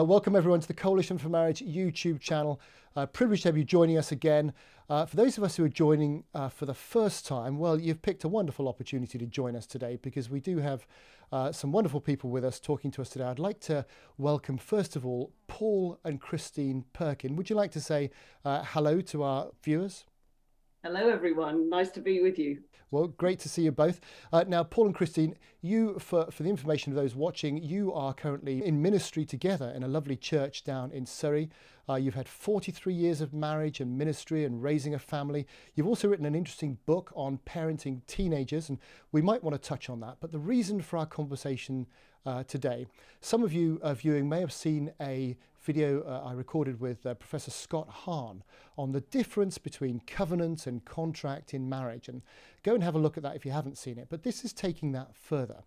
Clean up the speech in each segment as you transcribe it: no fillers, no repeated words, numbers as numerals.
Welcome everyone to the Coalition for Marriage YouTube channel. Privileged to have you joining us again. For those of us who are joining for the first time, well, you've picked a wonderful opportunity to join us today because we do have some wonderful people with us talking to us today. I'd like to welcome, first of all, Paul and Christine Perkin. Would you like to say hello to our viewers? Hello, everyone. Nice to be with you. Well, great to see you both. Now, Paul and Christine, you, for the information of those watching, you are currently in ministry together in a lovely church down in Surrey. You've had 43 years of marriage and ministry and raising a family. You've also written an interesting book on parenting teenagers, and we might want to touch on that. But the reason for our conversation today, some of you viewing may have seen a video I recorded with Professor Scott Hahn on the difference between covenant and contract in marriage, and go and have a look at that if you haven't seen it. But this is taking that further.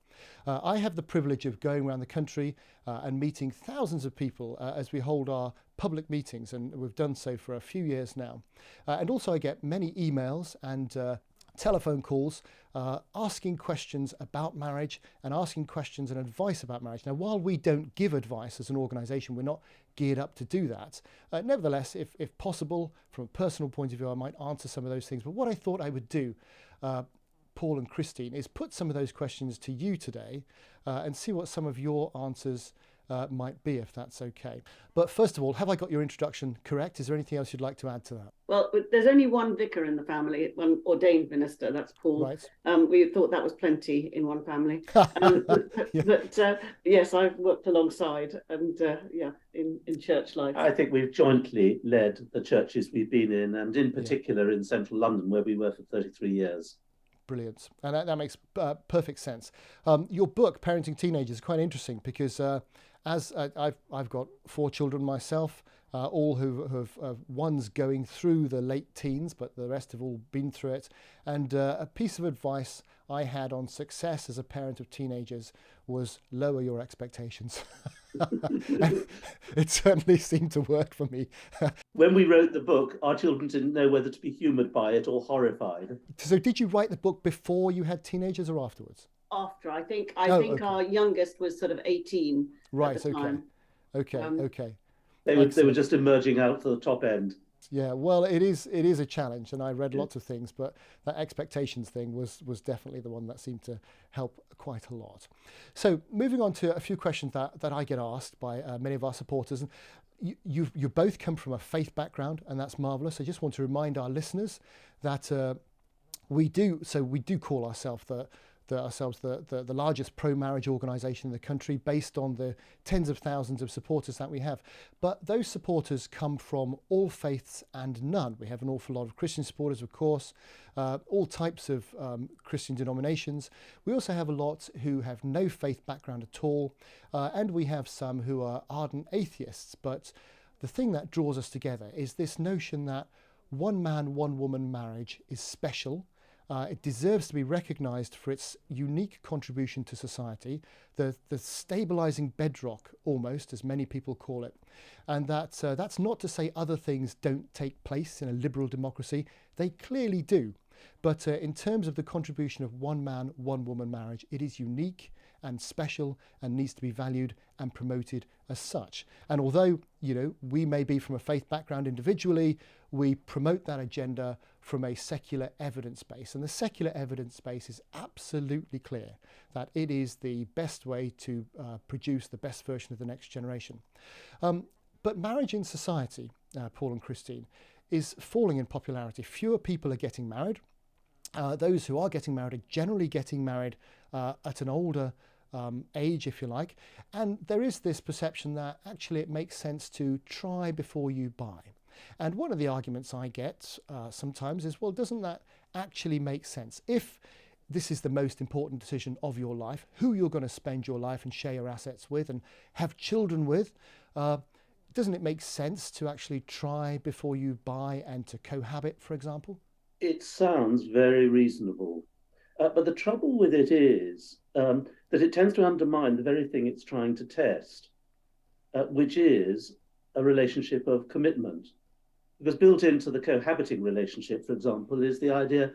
I have the privilege of going around the country and meeting thousands of people as we hold our public meetings, and we've done so for a few years now. And also I get many emails and telephone calls asking questions about marriage and asking questions and advice about marriage. Now, while we don't give advice as an organisation, we're not geared up to do that. Nevertheless, if possible, from a personal point of view, I might answer some of those things. But what I thought I would do, Paul and Christine, is put some of those questions to you today and see what some of your answers might be, if that's okay. But first of all, have I got your introduction correct? Is there anything else you'd like to add to that? Well, there's only one vicar in the family, one ordained minister, that's Paul. Right. We thought that was plenty in one family. Yeah. But yes, I've worked alongside and in church life. I think we've jointly led the churches we've been in, and in particular in central London, where we were for 33 years. Brilliant. And that makes perfect sense. Your book, Parenting Teenagers, is quite interesting because as I've got 4 children myself, all who have one's going through the late teens, but the rest have all been through it. And a piece of advice I had on success as a parent of teenagers was lower your expectations. It certainly seemed to work for me. When we wrote the book, our children didn't know whether to be humoured by it or horrified. So did you write the book before you had teenagers or afterwards? After, I think Okay. our youngest was sort of 18 Right, at the time. Okay. They were Excellent. just emerging out for the top end. Yeah, well, it is a challenge, and I read lots of things, but that expectations thing was definitely the one that seemed to help quite a lot. So moving on to a few questions that I get asked by many of our supporters. And you both come from a faith background, and that's marvellous. I just want to remind our listeners that we do call ourselves the largest pro-marriage organisation in the country, based on the tens of thousands of supporters that we have. But those supporters come from all faiths and none. We have an awful lot of Christian supporters, of course, all types of Christian denominations. We also have a lot who have no faith background at all, and we have some who are ardent atheists. But the thing that draws us together is this notion that one man, one woman marriage is special. It deserves to be recognised for its unique contribution to society, the stabilising bedrock, almost, as many people call it. And that's not to say other things don't take place in a liberal democracy. They clearly do. But in terms of the contribution of one man, one woman marriage, it is unique and special and needs to be valued and promoted as such. And although, we may be from a faith background individually, we promote that agenda from a secular evidence base. And the secular evidence base is absolutely clear that it is the best way to produce the best version of the next generation. But marriage in society, Paul and Christine, is falling in popularity. Fewer people are getting married. Those who are getting married are generally getting married at an older age, if you like. And there is this perception that actually it makes sense to try before you buy. And one of the arguments I get sometimes is, well, doesn't that actually make sense? If this is the most important decision of your life, who you're going to spend your life and share your assets with and have children with, doesn't it make sense to actually try before you buy and to cohabit, for example? It sounds very reasonable. But the trouble with it is that it tends to undermine the very thing it's trying to test, which is a relationship of commitment. Because built into the cohabiting relationship, for example, is the idea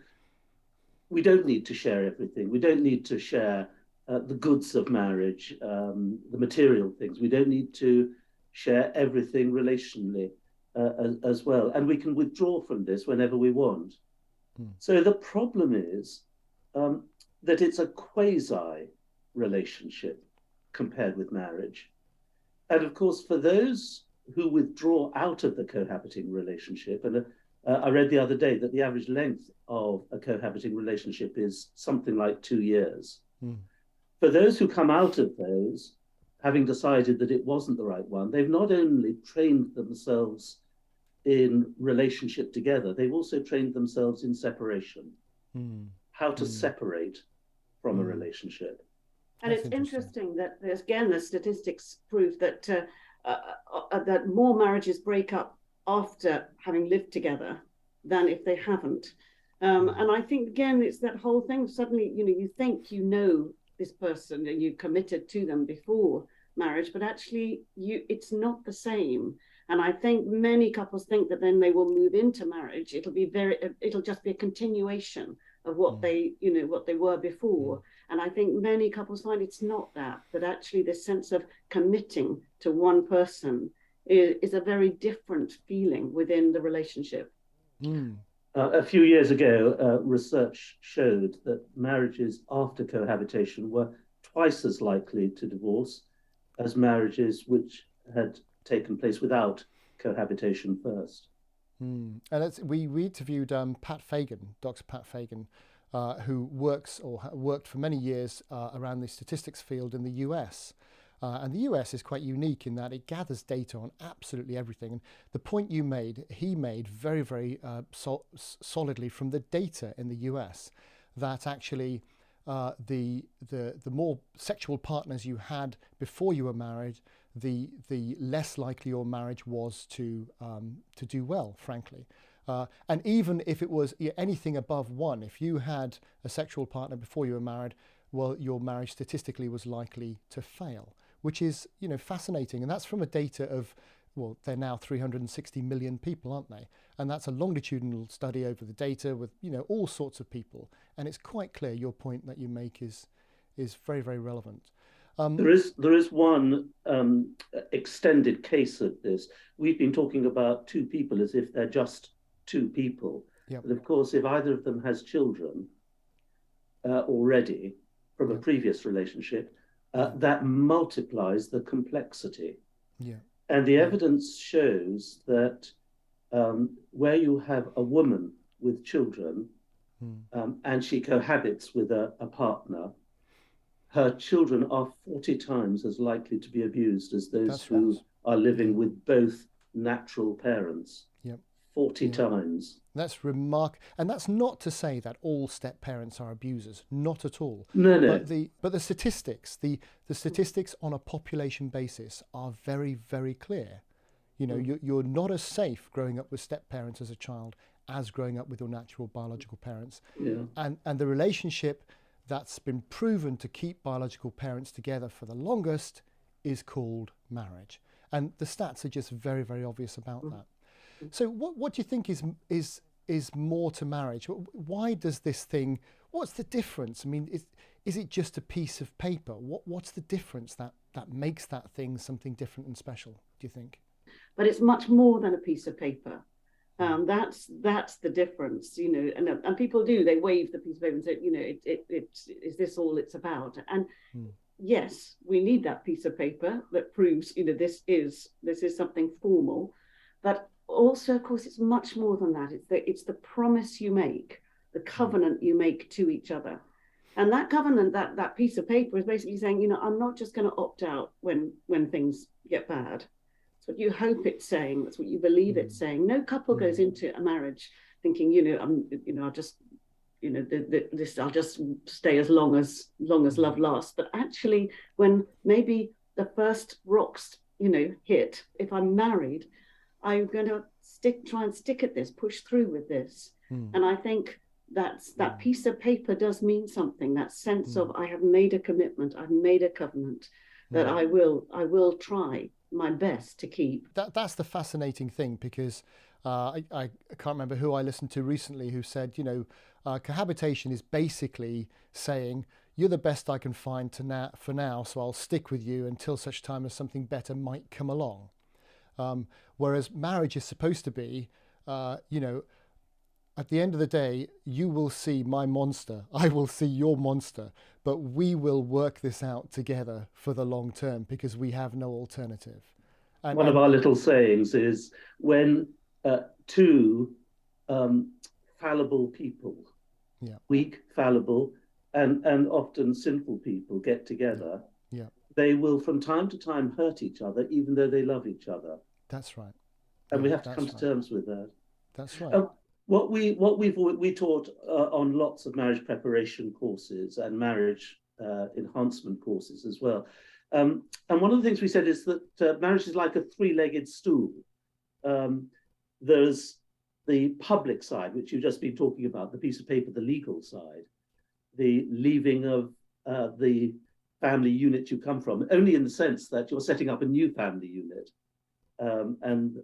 we don't need to share everything. We don't need to share the goods of marriage, the material things. We don't need to share everything relationally as well. And we can withdraw from this whenever we want. So the problem is that it's a quasi relationship compared with marriage. And of course, for those who withdraw out of the cohabiting relationship, and I read the other day that the average length of a cohabiting relationship is something like 2 years. For those who come out of those, having decided that it wasn't the right one, they've not only trained themselves in relationship together, they've also trained themselves in separation, how to separate from a relationship. And it's interesting that there's, again, the statistics prove that that more marriages break up after having lived together than if they haven't. And I think, again, it's that whole thing. Suddenly, you think you know this person and you committed to them before marriage, but actually it's not the same. And I think many couples think that then they will move into marriage. It'll just be a continuation of what they were before. And I think many couples find it's not that actually this sense of committing to one person is a very different feeling within the relationship. A few years ago, research showed that marriages after cohabitation were twice as likely to divorce as marriages which had taken place without cohabitation first. And we interviewed Pat Fagan, Dr. Pat Fagan, who worked for many years around the statistics field in the US. And the US is quite unique in that it gathers data on absolutely everything. And the point he made very, very solidly from the data in the US, that actually the more sexual partners you had before you were married, the less likely your marriage was to do well, frankly. And even if it was anything above one, if you had a sexual partner before you were married, well, your marriage statistically was likely to fail, which is, fascinating. And that's from a data of, well, they're now 360 million people, aren't they? And that's a longitudinal study over the data with, all sorts of people. And it's quite clear your point that you make is very, very relevant. There is one extended case of this. We've been talking about two people as if they're just two people. Yep. But of course, if either of them has children already from a previous relationship, that multiplies the complexity. Yeah. And the evidence shows that where you have a woman with children and she cohabits with a partner, her children are 40 times as likely to be abused as those who are living with both natural parents. Yep. 40 times. That's remarkable. And that's not to say that all step parents are abusers, not at all. No. But the statistics, the statistics on a population basis are very, very clear. You're not as safe growing up with step parents as a child as growing up with your natural biological parents. Yeah. And the relationship that's been proven to keep biological parents together for the longest is called marriage. And the stats are just very, very obvious about that. So what do you think is more to marriage? Why does this thing, what's the difference? I mean, is it just a piece of paper? What's the difference that makes that thing something different and special, do you think? But it's much more than a piece of paper. That's the difference, and people they wave the piece of paper and say, is this all it's about? And yes, we need that piece of paper that proves, this is something formal, but also, of course, it's much more than that. It's the promise you make, the covenant you make to each other. And that covenant, that piece of paper is basically saying, I'm not just going to opt out when things get bad. That's what you hope it's saying. That's what you believe it's saying. No couple goes into a marriage thinking, I'll just, I'll just stay as long as love lasts. But actually, when maybe the first rocks, hit, if I'm married, I'm going to try and stick at this, push through with this. And I think that piece of paper does mean something, that sense of I have made a commitment, I've made a covenant that I will try my best to keep. That's the fascinating thing, because I can't remember who I listened to recently who said, cohabitation is basically saying, you're the best I can find for now, so I'll stick with you until such time as something better might come along. Whereas marriage is supposed to be, you know, at the end of the day, you will see my monster, I will see your monster, but we will work this out together for the long term because we have no alternative. One of our little sayings is when two fallible people, yeah, weak, fallible, and often sinful people get together, yeah, they will from time to time hurt each other, even though they love each other. that's right. And Yeah, we have to that's come to right. terms with that. That's right. We taught on lots of marriage preparation courses and marriage enhancement courses as well. And one of the things we said is that marriage is like a three-legged stool. There's the public side, which you've just been talking about, the piece of paper, the legal side, the leaving of the family unit you come from, only in the sense that you're setting up a new family unit. And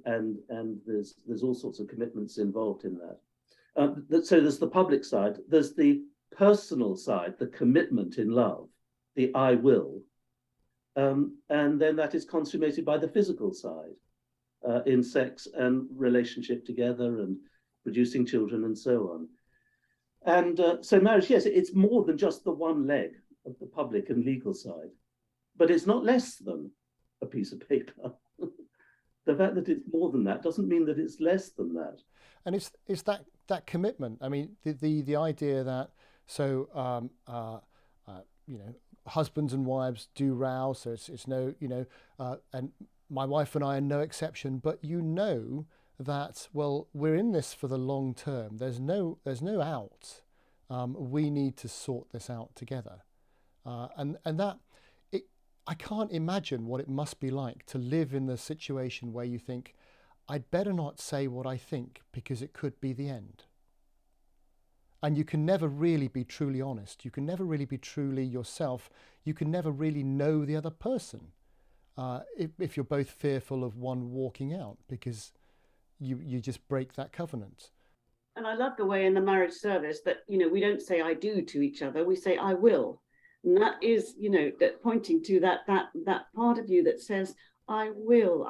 there's all sorts of commitments involved in that. So there's the public side, there's the personal side, the commitment in love, the I will, and then that is consummated by the physical side, in sex and relationship together and producing children and so on. And so marriage, yes, it's more than just the one leg of the public and legal side, but it's not less than a piece of paper. The fact that it's more than that doesn't mean that it's less than that. And it's that commitment. I mean, the idea that you know, husbands and wives do row, so it's no, you know, and my wife and I are no exception. But you know that, well, we're in this for the long term. There's no out. We need to sort this out together, and that. I can't imagine what it must be like to live in the situation where you think, I'd better not say what I think because it could be the end. And you can never really be truly honest. You can never really be truly yourself. You can never really know the other person if you're both fearful of one walking out because you just break that covenant. And I love the way in the marriage service that, you know, we don't say I do to each other, we say I will. And that is, you know, that pointing to that part of you that says, I will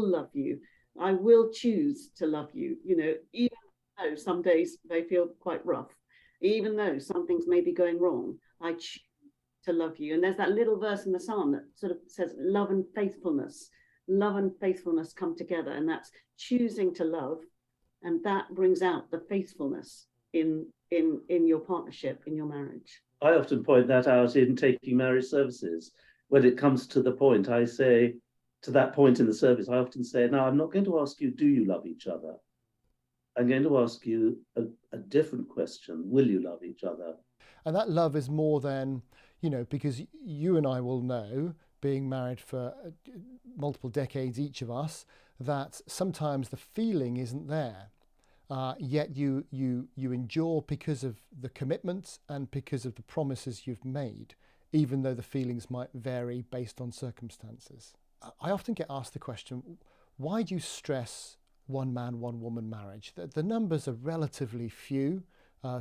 love you. I will choose to love you, you know, even though some days they feel quite rough, even though some things may be going wrong, I choose to love you. And there's that little verse in the Psalm that sort of says love and faithfulness come together. And that's choosing to love. And that brings out the faithfulness in your partnership, in your marriage. I often point that out in taking marriage services. When it comes to the point, I say, to that point in the service, I often say, now, I'm not going to ask you, do you love each other? I'm going to ask you a different question. Will you love each other? And that love is more than, you know, because you and I will know, being married for multiple decades, each of us, that sometimes the feeling isn't there. Yet you endure because of the commitment and because of the promises you've made, even though the feelings might vary based on circumstances. I often get asked the question, why do you stress one man, one woman marriage? The numbers are relatively few,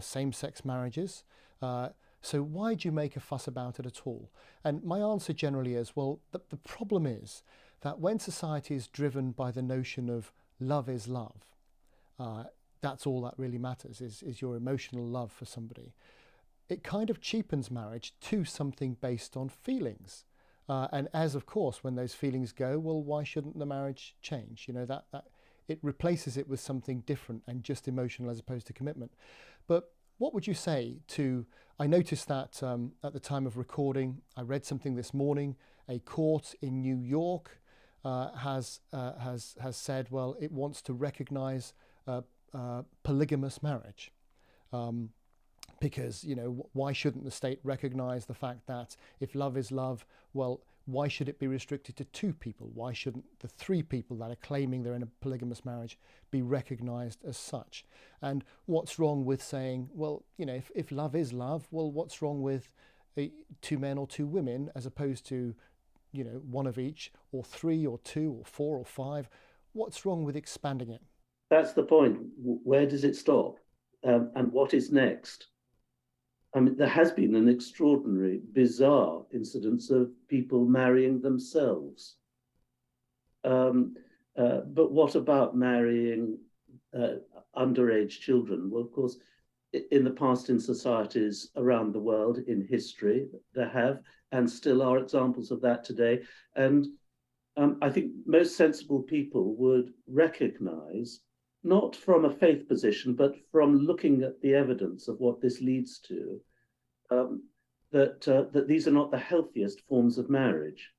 same-sex marriages. So why do you make a fuss about it at all? And my answer generally is, well, the problem is that when society is driven by the notion of love is love, that's all that really matters, is your emotional love for somebody. It kind of cheapens marriage to something based on feelings. And as of course, when those feelings go, well, why shouldn't the marriage change? You know, that it replaces it with something different and just emotional as opposed to commitment. But what would you say to, I noticed that at the time of recording, I read something this morning, a court in New York has said, well, it wants to recognize polygamous marriage. Because, you know, why shouldn't the state recognize the fact that if love is love, well, why should it be restricted to two people? Why shouldn't the three people that are claiming they're in a polygamous marriage be recognized as such? And what's wrong with saying, well, you know, if love is love, well, what's wrong with two men or two women as opposed to, you know, one of each, or three or two or four or five? What's wrong with expanding it? That's the point. Where does it stop? And what is next? I mean, there has been an extraordinary, bizarre incidence of people marrying themselves. But what about marrying underage children? Well, of course, in the past, in societies around the world, in history, there have and still are examples of that today. And I think most sensible people would recognize, not from a faith position, but from looking at the evidence of what this leads to, that these are not the healthiest forms of marriage.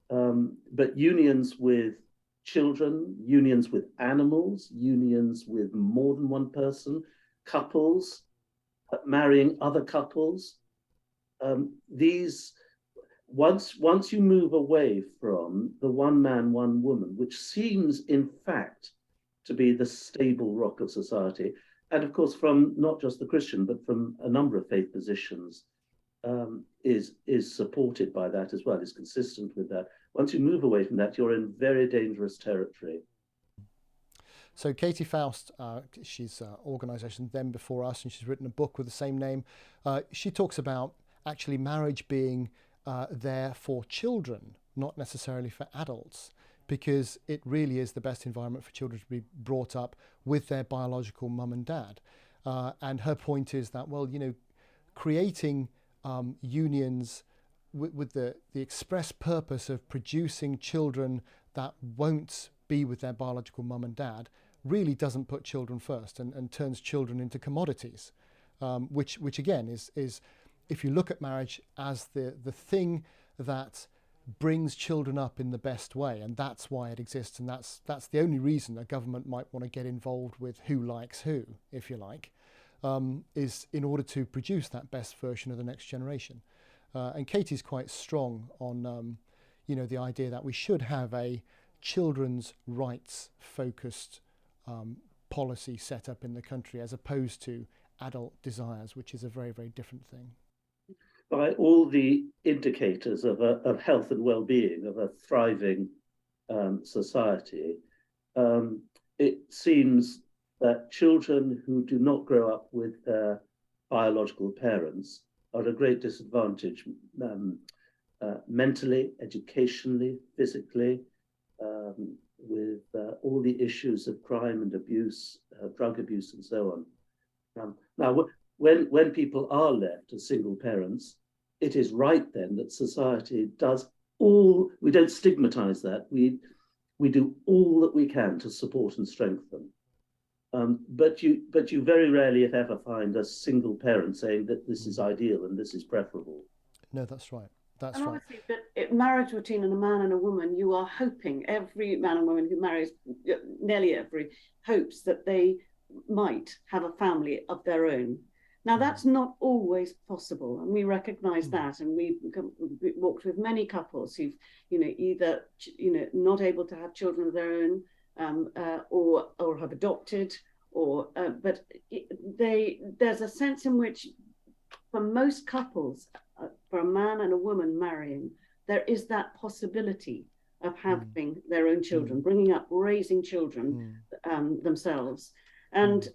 But unions with children, unions with animals, unions with more than one person, couples, marrying other couples, these once you move away from the one man, one woman, which seems in fact to be the stable rock of society, and of course from not just the Christian, but from a number of faith positions, is supported by that as well, is consistent with that. Once you move away from that, you're in very dangerous territory. So Katie Faust, she's organisation Them Before Us, and she's written a book with the same name. She talks about actually marriage being there for children, not necessarily for adults, because it really is the best environment for children to be brought up with their biological mum and dad. And her point is that, well, creating unions with the express purpose of producing children that won't be with their biological mum and dad really doesn't put children first, and turns children into commodities, which again is if you look at marriage as the thing that brings children up in the best way, and that's why it exists, and that's the only reason a government might want to get involved with who likes who, if you like, is in order to produce that best version of the next generation. And Katie's quite strong on the idea that we should have a children's rights focused policy set up in the country, as opposed to adult desires, which is a very, very different thing. By all the indicators of health and well-being of a thriving society, it seems that children who do not grow up with their biological parents are at a great disadvantage mentally, educationally, physically, with all the issues of crime and abuse, drug abuse, and so on. Now, when people are left as single parents, it is right then that society does all. We don't stigmatize that. We do all that we can to support and strengthen. But you very rarely, if ever, find a single parent saying that this is ideal and this is preferable. No, that's right. That's and right. Obviously, marriage between a man and a woman, you are hoping, every man and woman who marries, nearly every, hopes that they might have a family of their own. Now, that's not always possible, and we recognise that, and we walked with many couples who've, either, not able to have children of their own, or have adopted, but there's a sense in which, for most couples, for a man and a woman marrying, there is that possibility of having their own children, bringing up, raising children themselves, and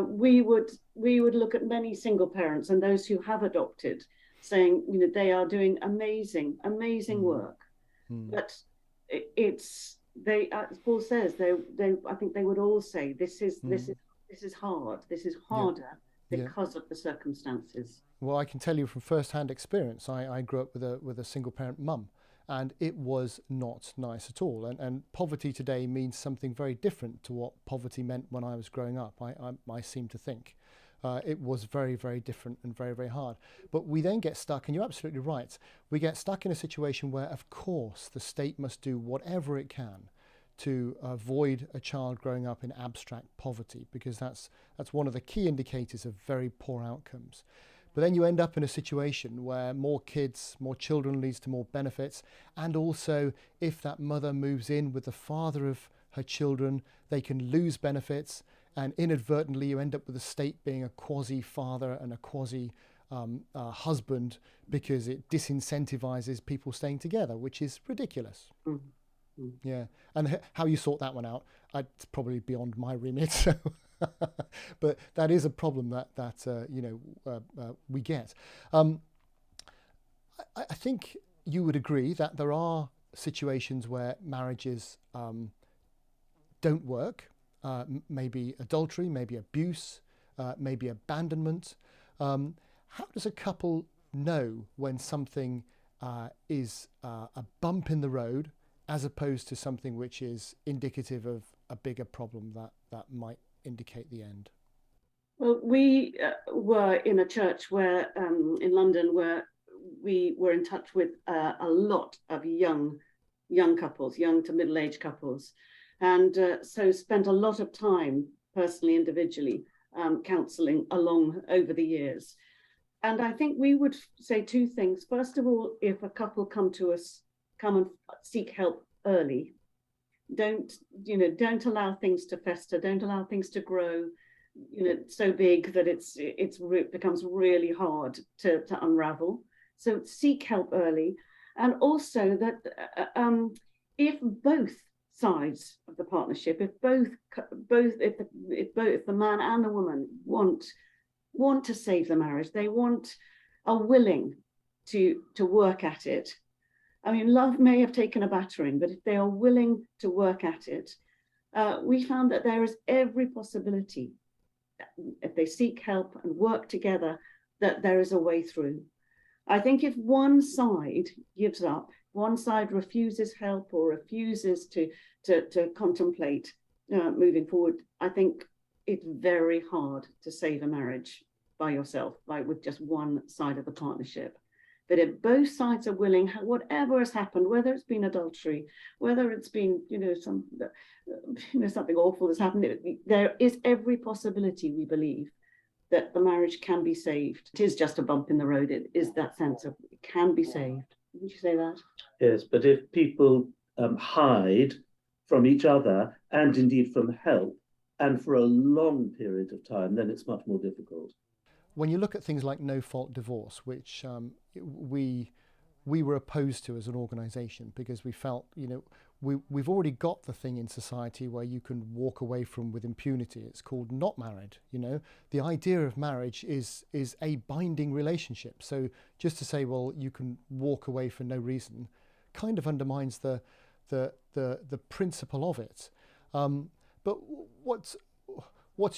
we would look at many single parents and those who have adopted, saying, they are doing amazing work, but it's. As Paul says, I think they would all say this is hard. This is harder because of the circumstances. Well, I can tell you from first-hand experience. I grew up with a single-parent mum, and it was not nice at all. And poverty today means something very different to what poverty meant when I was growing up. I seem to think it was very, very different and very, very hard. But we then get stuck, and you're absolutely right. We get stuck in a situation where, of course, the state must do whatever it can to avoid a child growing up in abstract poverty, because that's one of the key indicators of very poor outcomes. But then you end up in a situation where more kids, more children leads to more benefits, and also if that mother moves in with the father of her children, they can lose benefits, and inadvertently you end up with the state being a quasi-father and a quasi-husband, because it disincentivizes people staying together, which is ridiculous. Yeah, and how you sort that one out, it's probably beyond my remit. So, but that is a problem that we get. I think you would agree that there are situations where marriages don't work, maybe adultery, maybe abuse, maybe abandonment. How does a couple know when something is a bump in the road as opposed to something which is indicative of a bigger problem that might indicate the end? Well, we were in a church where in London where we were in touch with a lot of young couples, young to middle-aged couples, and so spent a lot of time personally, individually, counselling along over the years. And I think we would say two things. First of all, if a couple come and seek help early, don't allow things to fester, don't allow things to grow, so big that it becomes really hard to unravel. So seek help early, and also that if both sides of the partnership, if the man and the woman want to save the marriage, are willing to work at it. I mean, love may have taken a battering, but if they are willing to work at it, we found that there is every possibility, if they seek help and work together, that there is a way through. I think if one side gives up, one side refuses help or refuses to contemplate moving forward, I think it's very hard to save a marriage by yourself, with just one side of the partnership. But if both sides are willing, whatever has happened, whether it's been adultery, whether it's been something awful has happened, there is every possibility, we believe, that the marriage can be saved. It is just a bump in the road. It is that sense of it can be saved. Wouldn't you say that? Yes, but if people hide from each other and indeed from help, and for a long period of time, then it's much more difficult. When you look at things like no-fault divorce, which we were opposed to as an organisation because we felt, we've already got the thing in society where you can walk away from with impunity. It's called not married. The idea of marriage is a binding relationship. So just to say, well, you can walk away for no reason, kind of undermines the principle of it. But what's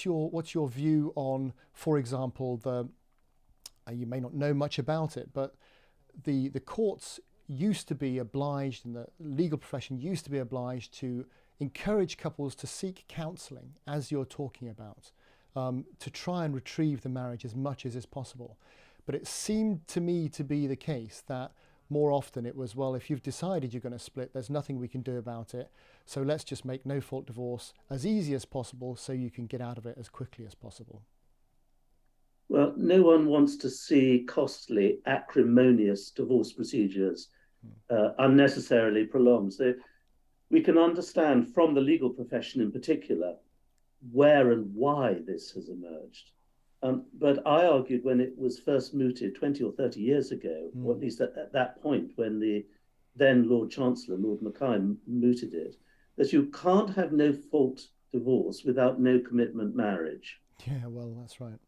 your view on, for example, you may not know much about it, but the courts used to be obliged, and the legal profession used to be obliged to encourage couples to seek counselling, as you're talking about, to try and retrieve the marriage as much as is possible. But it seemed to me to be the case that more often it was, well, if you've decided you're going to split, there's nothing we can do about it. So let's just make no-fault divorce as easy as possible so you can get out of it as quickly as possible. Well, no one wants to see costly, acrimonious divorce procedures unnecessarily prolonged. So we can understand from the legal profession in particular where and why this has emerged. But I argued when it was first mooted 20 or 30 years ago, or at least at that point when the then Lord Chancellor, Lord Mackay, mooted it, that you can't have no-fault divorce without no commitment marriage. Yeah, well, that's right.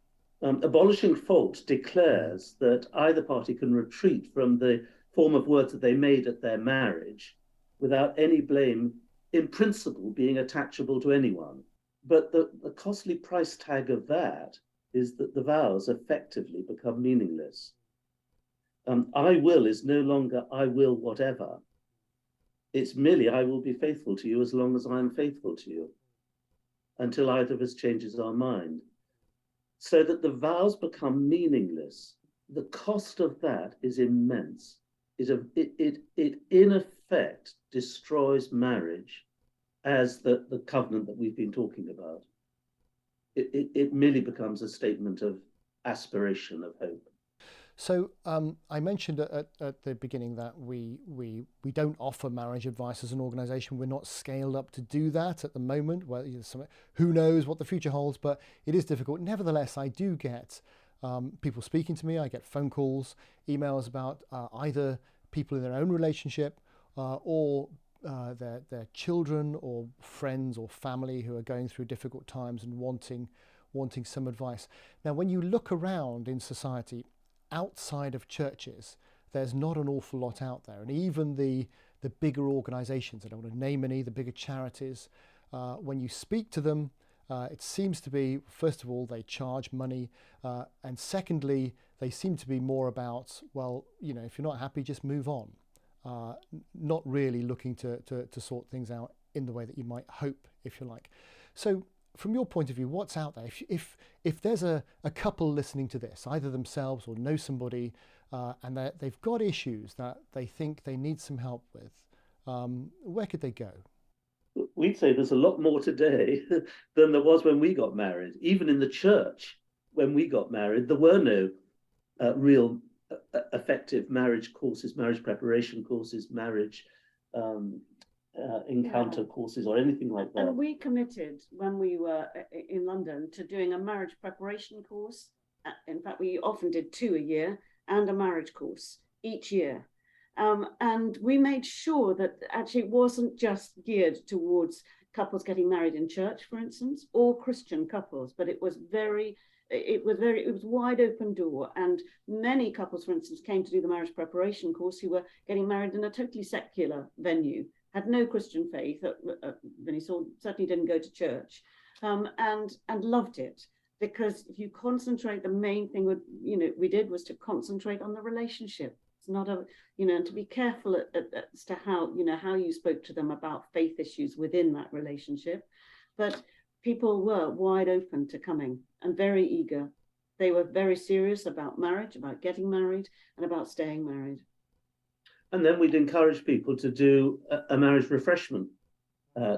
Abolishing fault declares that either party can retreat from the form of words that they made at their marriage without any blame, in principle, being attachable to anyone. But the costly price tag of that is that the vows effectively become meaningless. I will is no longer I will whatever. It's merely I will be faithful to you as long as I am faithful to you, until either of us changes our mind. So that the vows become meaningless. The cost of that is immense. It in effect destroys marriage as the covenant that we've been talking about. It merely becomes a statement of aspiration, of hope. So I mentioned at the beginning that we don't offer marriage advice as an organisation. We're not scaled up to do that at the moment. Well, who knows what the future holds, but it is difficult. Nevertheless, I do get people speaking to me. I get phone calls, emails about either people in their own relationship or their children or friends or family who are going through difficult times and wanting some advice. Now, when you look around in society, outside of churches, there's not an awful lot out there. And even the bigger organisations, I don't want to name any, the bigger charities, when you speak to them, it seems to be, first of all, they charge money, and secondly, they seem to be more about, well, you know, if you're not happy, just move on. Not really looking to sort things out in the way that you might hope, if you like. So from your point of view, what's out there? If there's a couple listening to this, either themselves or know somebody, and they've got issues that they think they need some help with, where could they go? We'd say there's a lot more today than there was when we got married. Even in the church, when we got married, there were no real effective marriage courses, marriage preparation courses, marriage encounter courses, or anything like that. And we committed when we were in London to doing a marriage preparation course. In fact, we often did 2 a year and a marriage course each year. And we made sure that actually it wasn't just geared towards couples getting married in church, for instance, or Christian couples, but it was wide open door. And many couples, for instance, came to do the marriage preparation course who were getting married in a totally secular venue, had no Christian faith. Vinny certainly didn't go to church, and loved it. Because if you concentrate, the main thing we did was to concentrate on the relationship. It's not and to be careful as to how you spoke to them about faith issues within that relationship. But people were wide open to coming and very eager. They were very serious about marriage, about getting married, and about staying married. And then we'd encourage people to do a marriage refreshment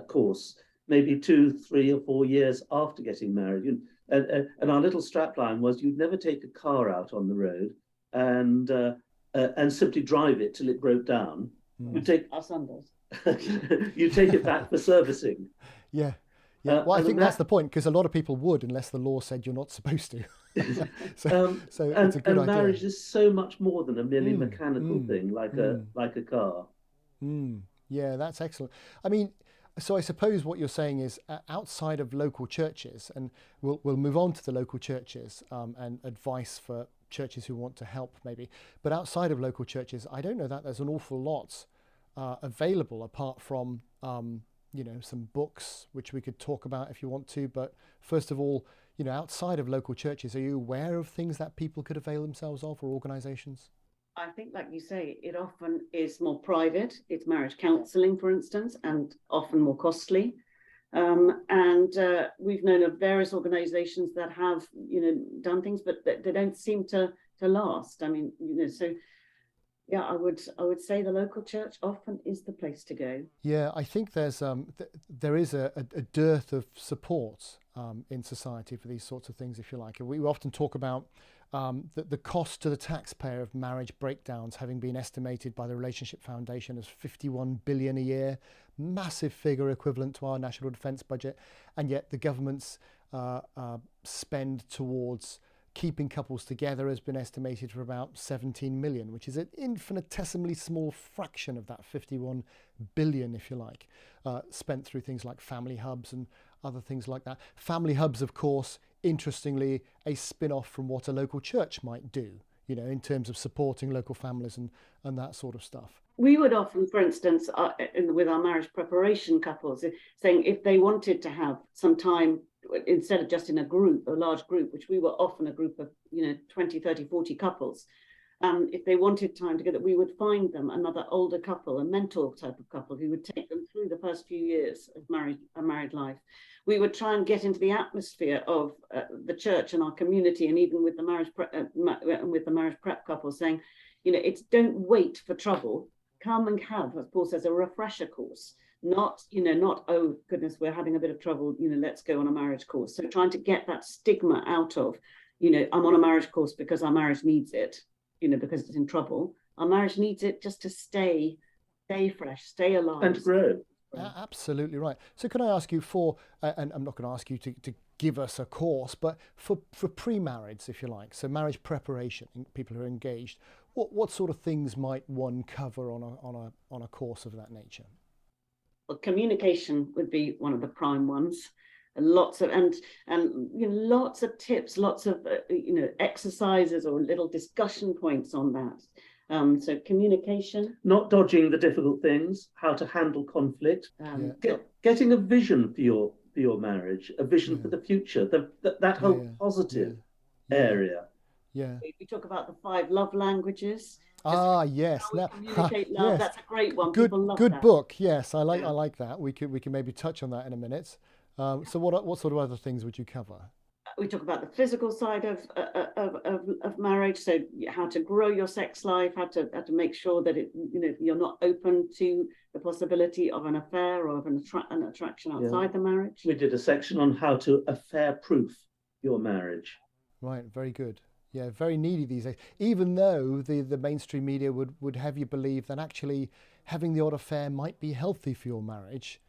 course, maybe 2, 3, or 4 years after getting married. And our little strapline was you'd never take a car out on the road and simply drive it till it broke down. You take our son does. You take it back for servicing. Yeah. Well, I think that's the point, because a lot of people would, unless the law said you're not supposed to. so it's a good idea. Marriage is so much more than a merely mechanical thing, like a car. Yeah, that's excellent. I mean, so I suppose what you're saying is outside of local churches, and we'll move on to the local churches and advice for churches who want to help maybe, but outside of local churches, I don't know that there's an awful lot available apart from some books which we could talk about if you want to. But first of all, outside of local churches, are you aware of things that people could avail themselves of, or organizations? I think, like you say, it often is more private. It's marriage counselling, for instance, and often more costly. And we've known of various organisations that have, done things, but they don't seem to last. I mean, so yeah, I would say the local church often is the place to go. Yeah, I think there is a dearth of support in society for these sorts of things, if you like. We often talk about the cost to the taxpayer of marriage breakdowns having been estimated by the Relationship Foundation as 51 billion a year, massive figure equivalent to our national defence budget, and yet the government's spend towards keeping couples together has been estimated for about 17 million, which is an infinitesimally small fraction of that 51 billion, if you like, spent through things like family hubs and other things like that. Family hubs, of course, interestingly, a spin-off from what a local church might do, in terms of supporting local families and that sort of stuff. We would often, for instance, with our marriage preparation couples, saying if they wanted to have some time, instead of just in a large group, which we were often a group of 20, 30, 40 couples, if they wanted time together, we would find them another older couple, a mentor type of couple, who would take them through the first few years of married life. We would try and get into the atmosphere of the church and our community, and even with the marriage prep couple, saying, it's don't wait for trouble. Come and have, as Paul says, a refresher course. Not, oh goodness, we're having a bit of trouble, let's go on a marriage course. So trying to get that stigma out of, I'm on a marriage course because our marriage needs it, because it's in trouble. Our marriage needs it just to stay fresh, stay alive. And grow. Absolutely right. So can I ask you and I'm not going to ask you to give us a course, but for pre-marrieds, if you like, so marriage preparation, people who are engaged, what sort of things might one cover on a course of that nature? Well, communication would be one of the prime ones. Lots of lots of tips, lots of exercises or little discussion points on that. So communication. Not dodging the difficult things, how to handle conflict, getting a vision for your marriage, a vision for the future, that whole positive area. Yeah. We talk about the 5 love languages. Yes. Now, communicate love. Yes. That's a great one. Good, People love good that. book. Yes, I like that. We can maybe touch on that in a minute. So what sort of other things would you cover? We talk about the physical side of marriage. So how to grow your sex life, how to make sure that you're not open to the possibility of an affair or of an attraction outside the marriage. We did a section on how to affair-proof your marriage. Right, very good. Yeah, very needy these days. Even though the mainstream media would have you believe that actually having the odd affair might be healthy for your marriage.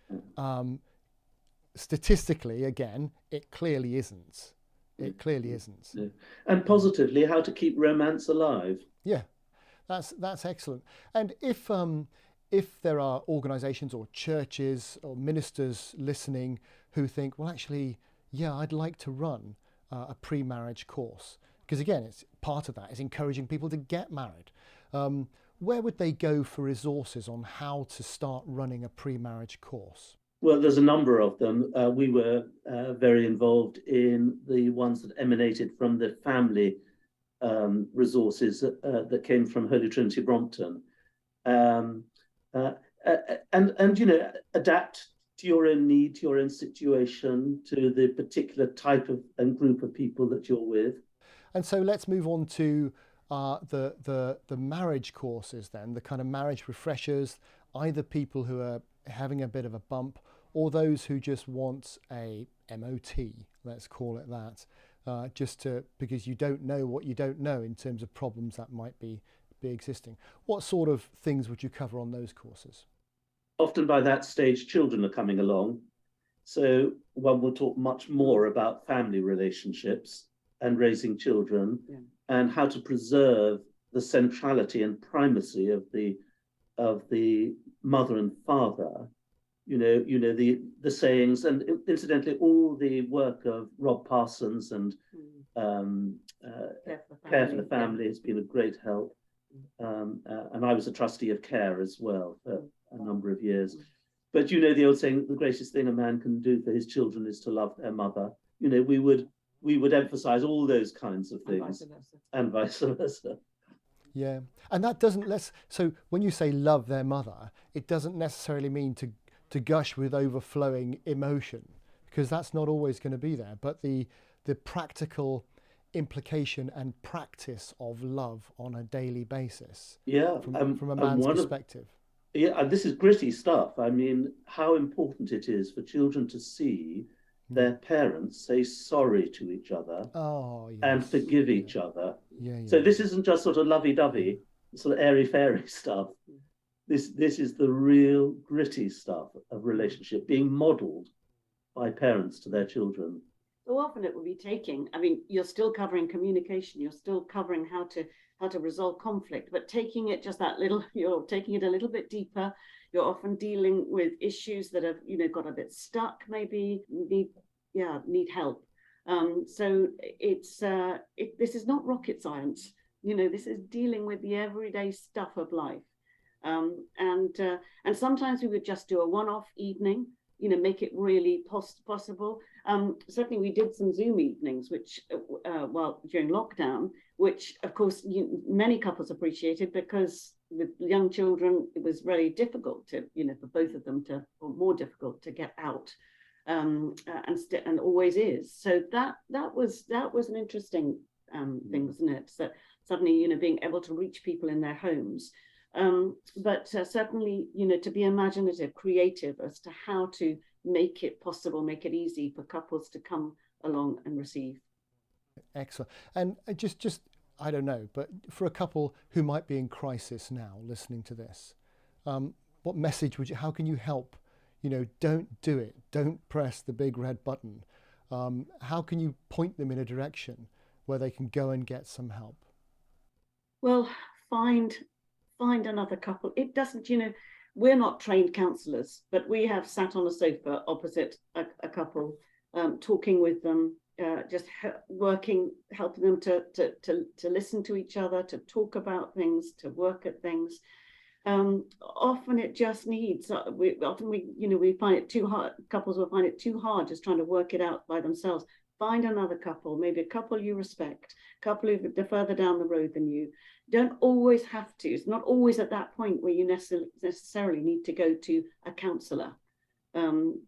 Statistically, again, it clearly isn't. It clearly isn't. Yeah. And positively, how to keep romance alive. Yeah, that's excellent. And if there are organisations or churches or ministers listening who think, well, actually, yeah, I'd like to run a pre-marriage course, because again, it's part of that is encouraging people to get married. Where would they go for resources on how to start running a pre-marriage course? Well, there's a number of them. We were very involved in the ones that emanated from the family resources that came from Holy Trinity Brompton. And adapt to your own need, to your own situation, to the particular type of and group of people that you're with. And so let's move on to the marriage courses then, the kind of marriage refreshers, either people who are having a bit of a bump or those who just want a MOT, let's call it that, because you don't know what you don't know in terms of problems that might be existing. What sort of things would you cover on those courses? Often by that stage, children are coming along. So one will talk much more about family relationships and raising children and how to preserve the centrality and primacy of the mother and father. The sayings, and incidentally, all the work of Rob Parsons and Care for the Family has been a great help. And I was a trustee of Care as well for a number of years. But the old saying, the greatest thing a man can do for his children is to love their mother. We would emphasize all those kinds of things, and vice versa. Yeah, and that doesn't so when you say love their mother, it doesn't necessarily mean to gush with overflowing emotion, because that's not always going to be there. But the practical implication and practice of love on a daily basis. Yeah, from a man's perspective. And this is gritty stuff. I mean, how important it is for children to see their parents say sorry to each other and forgive each other. So this isn't just sort of lovey-dovey, sort of airy-fairy stuff. This is the real gritty stuff of relationship being modelled by parents to their children. So often it will be you're still covering communication, you're still covering how to resolve conflict, but taking it you're taking it a little bit deeper. You're often dealing with issues that have, got a bit stuck, maybe need help. So this is not rocket science. This is dealing with the everyday stuff of life. And sometimes we would just do a one-off evening, make it really possible. Certainly we did some Zoom evenings, which, during lockdown, which of course many couples appreciated, because with young children, it was very difficult to, for both of them or more difficult to get out, and always is. So that was an interesting thing, wasn't it? So suddenly, being able to reach people in their homes. But certainly, to be imaginative, creative as to how to make it possible, make it easy for couples to come along and receive. Excellent. And just I don't know, but for a couple who might be in crisis now listening to this, what message how can you help? Don't do it. Don't press the big red button. How can you point them in a direction where they can go and get some help? Well, find another couple. It doesn't, we're not trained counsellors, but we have sat on a sofa opposite a couple, talking with them, helping them to listen to each other, to talk about things, to work at things. Often it just needs, we find it too hard, couples will find it too hard just trying to work it out by themselves. Find another couple, maybe a couple you respect, a couple who are further down the road than you. Don't always have to. It's not always at that point where you necessarily need to go to a counsellor.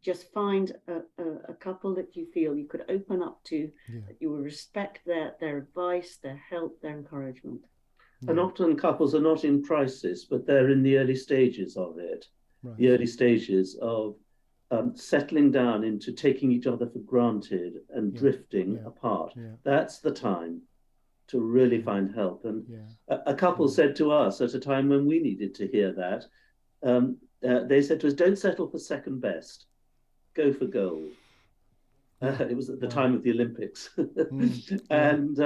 Just find a couple that you feel you could open up to, that you will respect their advice, their help, their encouragement. And often couples are not in crisis, but they're in the early stages of it, the early stages of settling down into taking each other for granted and drifting apart. That's the time to really find help. And a couple said to us at a time when we needed to hear that, they said to us, don't settle for second best, go for gold. It was at the time of the Olympics. And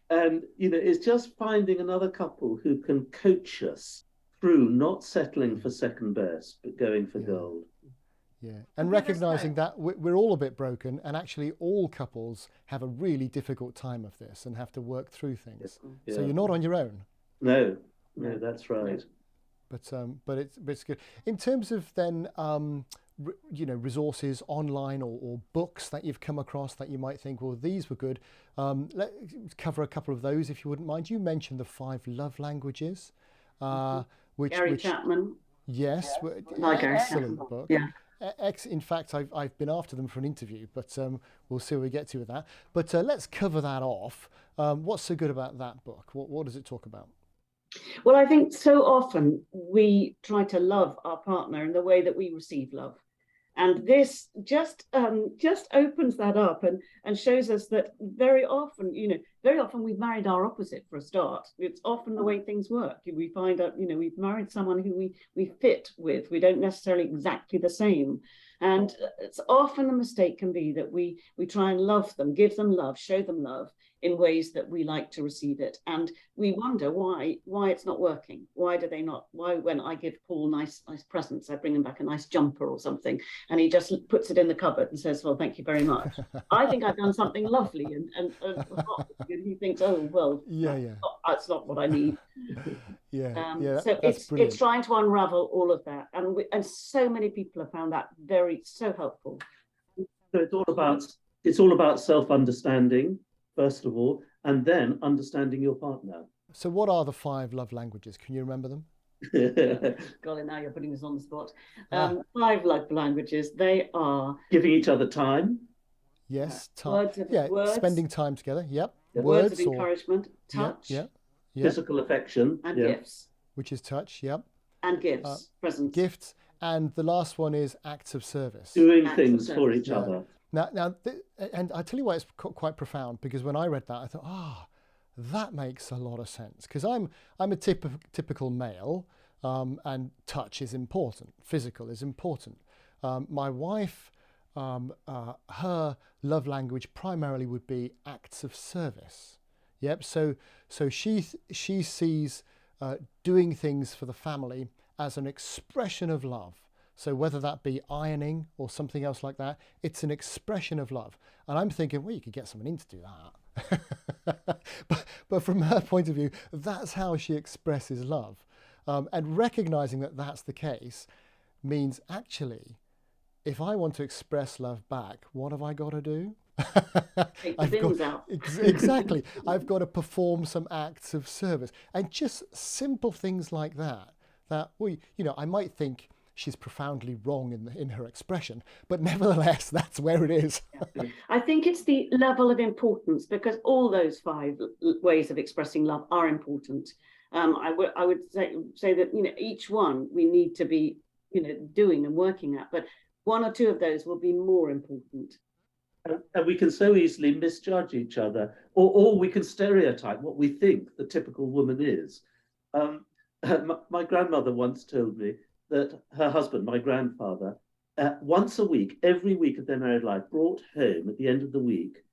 it's just finding another couple who can coach us through not settling for second best, but going for gold. Yeah, and recognizing that we're all a bit broken, and actually all couples have a really difficult time of this and have to work through things. So you're not on your own. No, that's right. But it's good. In terms of then, resources online or books that you've come across that you might think, well, these were good. Let's cover a couple of those if you wouldn't mind. You mentioned the 5 Love Languages, which Gary Chapman. Yes, excellent book. Yeah. In fact, I've been after them for an interview, but we'll see what we get to with that. But let's cover that off. What's so good about that book? What does it talk about? Well, I think so often we try to love our partner in the way that we receive love. And this just opens that up and shows us that very often we've married our opposite for a start. It's often the way things work. We find out, we've married someone who we fit with. We don't necessarily exactly the same. And it's often a mistake can be that we try and love them, give them love, show them love in ways that we like to receive it. And we wonder why it's not working. Why when I give Paul nice presents, I bring him back a nice jumper or something, and he just puts it in the cupboard and says, well, thank you very much. I think I've done something lovely. And he thinks, oh, well, that's not what I need. So it's trying to unravel all of that. And so many people have found that so helpful. So it's all about self-understanding, first of all, and then understanding your partner. So what are the 5 love languages? Can you remember them? Golly, now you're putting us on the spot. 5 love languages, they are... Giving each other time. Yes, time. Words. Spending time together, Words of encouragement, touch. Physical affection. And gifts. Which is touch, And gifts, presents. Gifts. And the last one is acts of service. Doing things for each other. Now, and I tell you why it's quite profound, because when I read that, I thought, that makes a lot of sense. Because I'm a typical male, and touch is important. Physical is important. My wife, her love language primarily would be acts of service. Yep. So she sees doing things for the family as an expression of love. So whether that be ironing or something else like that, it's an expression of love. And I'm thinking, well, you could get someone in to do that. but from her point of view, that's how she expresses love. And recognizing that that's the case means actually, if I want to express love back, what have I got to do? Take the bins out. Exactly. I've got to perform some acts of service. And just simple things like that I might think she's profoundly wrong in her expression, but nevertheless, that's where it is. I think it's the level of importance, because all those 5 ways of expressing love are important. I would say that each one we need to be doing and working at, but 1 or 2 of those will be more important. And we can so easily misjudge each other, or we can stereotype what we think the typical woman is. My grandmother once told me that her husband, my grandfather, once a week, every week of their married life, brought home at the end of the week,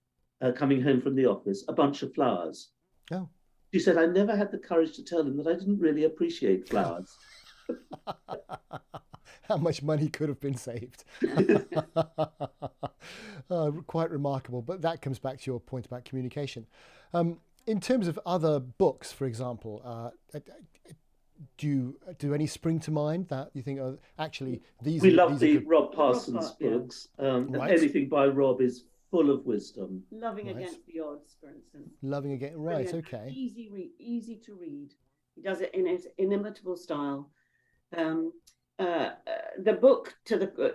coming home from the office, a bunch of flowers. Oh. She said, I never had the courage to tell him that I didn't really appreciate flowers. How much money could have been saved. Quite remarkable. But that comes back to your point about communication. In terms of other books, for example, do any spring to mind that you think, oh, actually we love these the are good? Rob Parsons books. Right. Anything by Rob is full of wisdom. Loving Right. Against the Odds, for instance. Loving again, right? Brilliant. Okay. Easy to read. He does it in his inimitable style. The book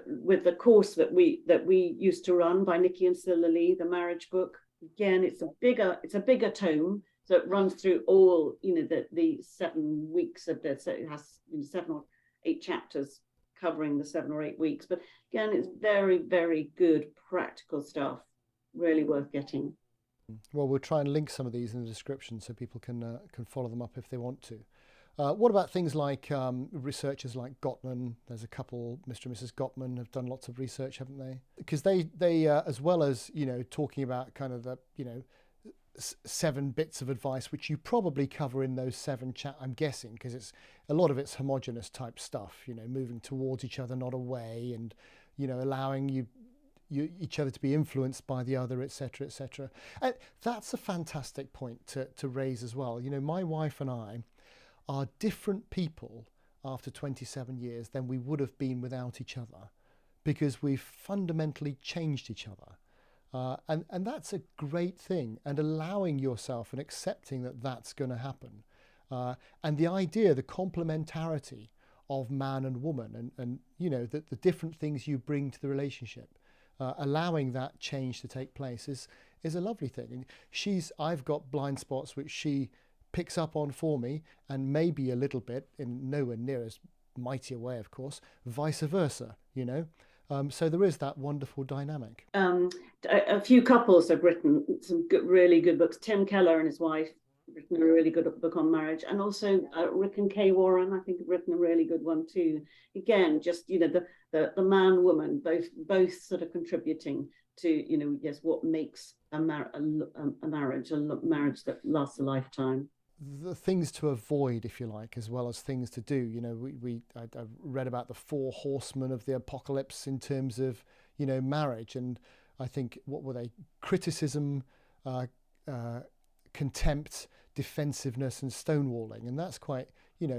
with the course that we used to run by Nikki and Cilla Lee, the marriage book. Again, it's a bigger tome, so it runs through all the 7 weeks of this. So it has 7 or 8 chapters covering the 7 or 8 weeks. But again, it's very, very good practical stuff. Really worth getting. Well, we'll try and link some of these in the description so people can follow them up if they want to. What about things like researchers like Gottman? There's a couple, Mr. and Mrs. Gottman, have done lots of research, haven't they? Because they as well as talking about kind of the 7 bits of advice, which you probably cover in those 7 I'm guessing, because it's a lot of it's homogenous type stuff. Moving towards each other, not away, and allowing each other to be influenced by the other, etc., etc. And that's a fantastic point to raise as well. My wife and I are different people after 27 years than we would have been without each other, because we've fundamentally changed each other. And that's a great thing, and allowing yourself and accepting that that's going to happen. And the idea, the complementarity of man and woman, and the different things you bring to the relationship, allowing that change to take place is a lovely thing. And I've got blind spots which she picks up on for me, and maybe a little bit, in nowhere near as mighty a way, of course, vice versa, so there is that wonderful dynamic. A few couples have written some really good books. Tim Keller and his wife have written a really good book on marriage, and also Rick and Kay Warren, I think, have written a really good one too. Again, just the man woman both sort of contributing to what makes a marriage that lasts a lifetime. The things to avoid, if you like, as well as things to do. I read about the 4 horsemen of the apocalypse in terms of marriage, and I think, what were they? Criticism, contempt, defensiveness, and stonewalling. And that's quite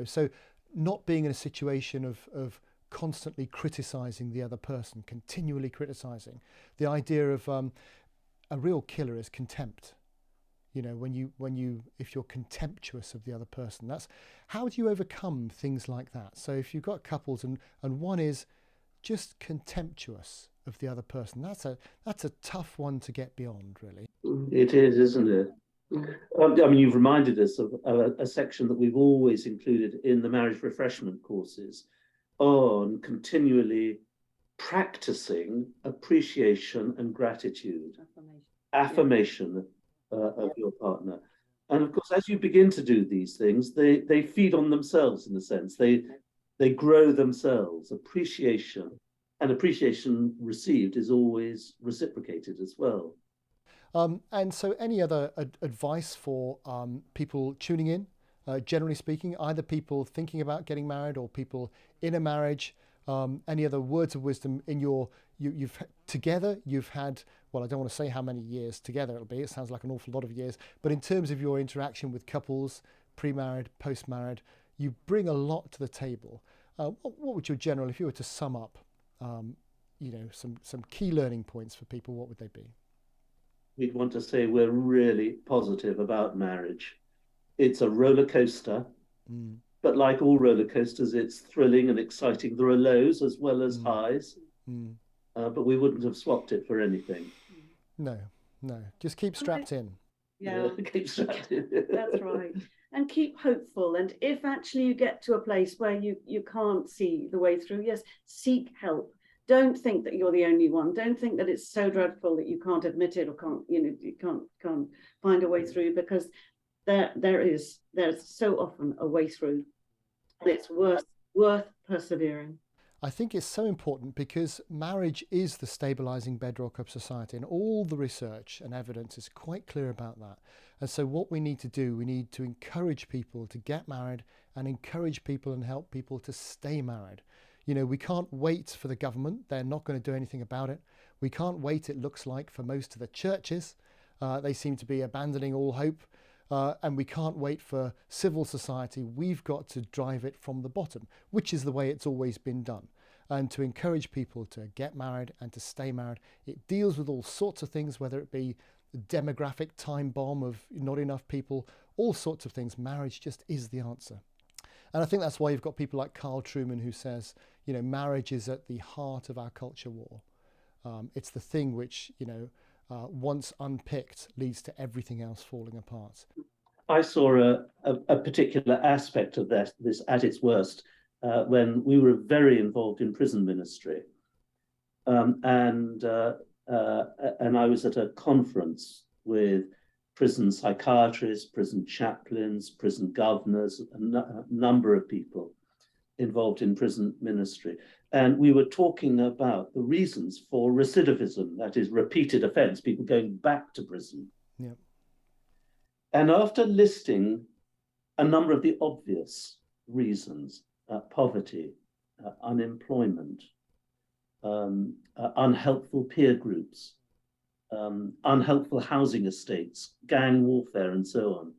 so not being in a situation of constantly criticizing the other person, continually criticizing. The idea of a real killer is contempt. If you're contemptuous of the other person, that's how do you overcome things like that? So if you've got couples and one is just contemptuous of the other person, that's a tough one to get beyond, really. It is, isn't it? You've reminded us of a section that we've always included in the marriage refreshment courses on continually practicing appreciation and gratitude, affirmation. Of your partner. And of course, as you begin to do these things, they feed on themselves, in a sense. They grow themselves. Appreciation received is always reciprocated as well. And so any other advice for people tuning in, generally speaking, either people thinking about getting married or people in a marriage, any other words of wisdom in you've had, well, I don't want to say how many years together it'll be, it sounds like an awful lot of years, but in terms of your interaction with couples, pre-married, post-married, you bring a lot to the table. What would your general, if you were to sum up, some key learning points for people, what would they be? We'd want to say we're really positive about marriage. It's a roller coaster, but like all roller coasters, it's thrilling and exciting. There are lows as well as highs. But we wouldn't have swapped it for anything. No. Just keep strapped in. Yeah, keep strapped in. That's right. And keep hopeful. And if actually you get to a place where you can't see the way through, yes, seek help. Don't think that you're the only one. Don't think that it's so dreadful that you can't admit it or you can't find a way through, because there's so often a way through. And it's worth persevering. I think it's so important because marriage is the stabilizing bedrock of society, and all the research and evidence is quite clear about that. And so what we need to do, we need to encourage people to get married and encourage people and help people to stay married. You know, we can't wait for the government. They're not going to do anything about it. We can't wait, it looks like, for most of the churches. They seem to be abandoning all hope. And we can't wait for civil society. We've got to drive it from the bottom, which is the way it's always been done. And to encourage people to get married and to stay married. It deals with all sorts of things, whether it be the demographic time bomb of not enough people, all sorts of things. Marriage just is the answer. And I think that's why you've got people like Carl Trueman, who says, you know, marriage is at the heart of our culture war. It's the thing which, you know, once unpicked, leads to everything else falling apart. I saw a particular aspect of this at its worst when we were very involved in prison ministry. And I was at a conference with prison psychiatrists, prison chaplains, prison governors, a number of people involved in prison ministry. And we were talking about the reasons for recidivism, that is repeated offense, people going back to prison. Yeah. And after listing a number of the obvious reasons, poverty, unemployment, unhelpful peer groups, unhelpful housing estates, gang warfare, and so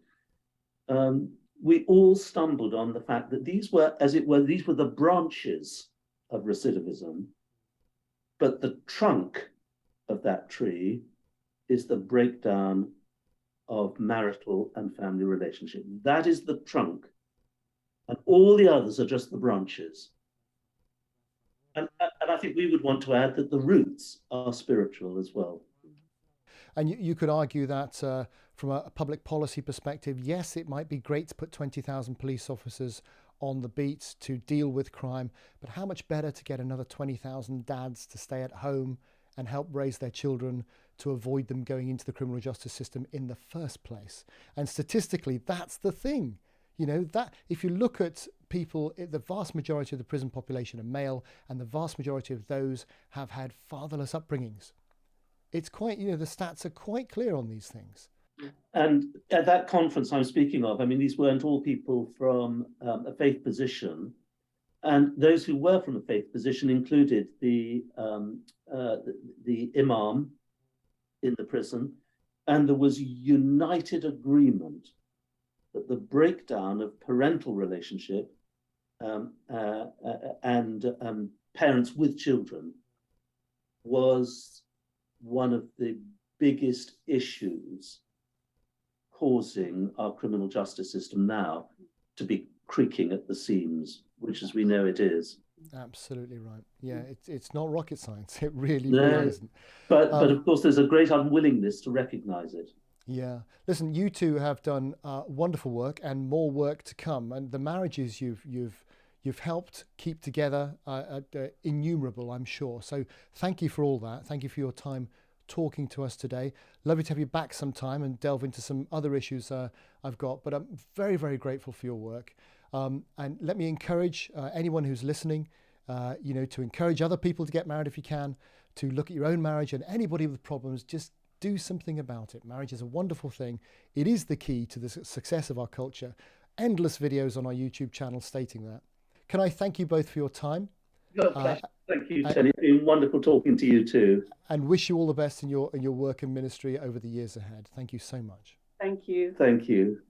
on, we all stumbled on the fact that these were, as it were, these were the branches of recidivism, but the trunk of that tree is the breakdown of marital and family relationship. That is the trunk, and all the others are just the branches. And I think we would want to add that the roots are spiritual as well. And you could argue that from a public policy perspective, yes, it might be great to put 20,000 police officers on the beat to deal with crime, but how much better to get another 20,000 dads to stay at home and help raise their children to avoid them going into the criminal justice system in the first place. And statistically, that's the thing. You know, that if you look at people, the vast majority of the prison population are male, and the vast majority of those have had fatherless upbringings. It's quite, you know, the stats are quite clear on these things. And at that conference I'm speaking of, I mean, these weren't all people from a faith position. And those who were from a faith position included the imam in the prison. And there was united agreement that the breakdown of parental relationship and parents with children was one of the biggest issues causing our criminal justice system now to be creaking at the seams, which, as we know, it is. Absolutely right. Yeah, it's not rocket science. It really isn't. But of course, there's a great unwillingness to recognise it. Yeah. Listen, you two have done wonderful work and more work to come. And the marriages you've helped keep together are innumerable, I'm sure. So thank you for all that. Thank you for your time talking to us today. Lovely to have you back sometime and delve into some other issues I've got. But I'm very, very grateful for your work. And let me encourage anyone who's listening, to encourage other people to get married if you can, to look at your own marriage, and anybody with problems, just do something about it. Marriage is a wonderful thing. It is the key to the success of our culture. Endless videos on our YouTube channel stating that. Can I thank you both for your time? Thank you, Tony. It's been wonderful talking to you too. And wish you all the best in your work and ministry over the years ahead. Thank you so much. Thank you. Thank you.